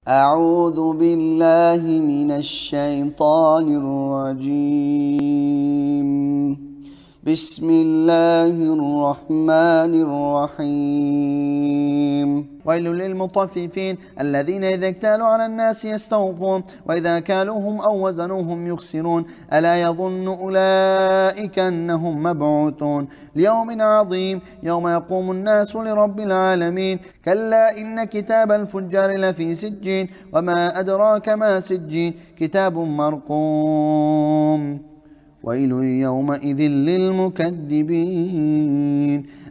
أعوذ بالله من الشيطان الرجيم. بسم الله الرحمن الرحيم. ويل للمطففين الذين إذا اكتالوا على الناس يستوفون وإذا كالوهم أو وزنوهم يخسرون ألا يظن أولئك أنهم مبعوثون ليوم عظيم يوم يقوم الناس لرب العالمين. كلا إن كتاب الفجار لفي سجين وما أدراك ما سجين كتاب مرقوم. ويل يومئذ للمكذبين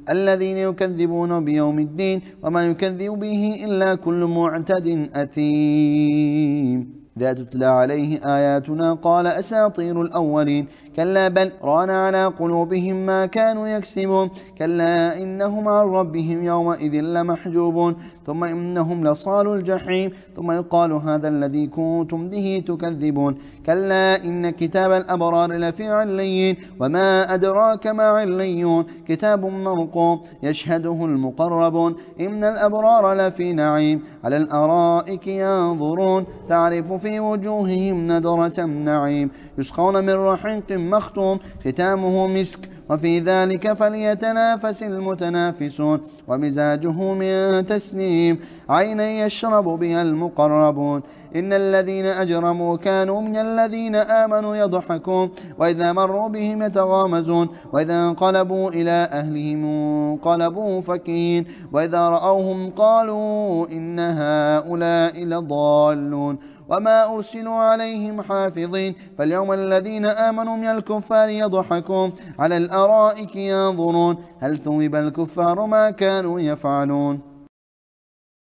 الذين يكذبون بيوم الدين وما يكذب به إلا كل معتد أثيم. إذا تتلى عليه آياتنا قال أساطير الأولين كلا بل ران على قلوبهم ما كانوا يكسبون. كلا إنهم عن ربهم يومئذ لمحجوبون ثم إنهم لصالوا الجحيم ثم يقال هذا الذي كنتم به تكذبون. كلا إن كتاب الأبرار لفي عليين وما أدراك ما عليون كتاب مرقوم يشهده المقربون إن الأبرار لفي نعيم على الأرائك ينظرون تعرف في وجوههم نضرة النعيم يسقون من رحيق مختوم ختامه مسك وفي ذلك فليتنافس المتنافسون ومزاجه من تسنيم عينا يشرب بها المقربون. إن الذين أجرموا كانوا من الذين آمنوا يضحكون وإذا مروا بهم يتغامزون وإذا انقلبوا إلى أهلهم انقلبوا فكهين وإذا رأوهم قالوا إن هؤلاء لضالون وما أرسلوا عليهم حافظين. فاليوم الذين آمنوا من الكفار يضحكون على الأرائك ينظرون هل ثوب الكفار ما كانوا يفعلون.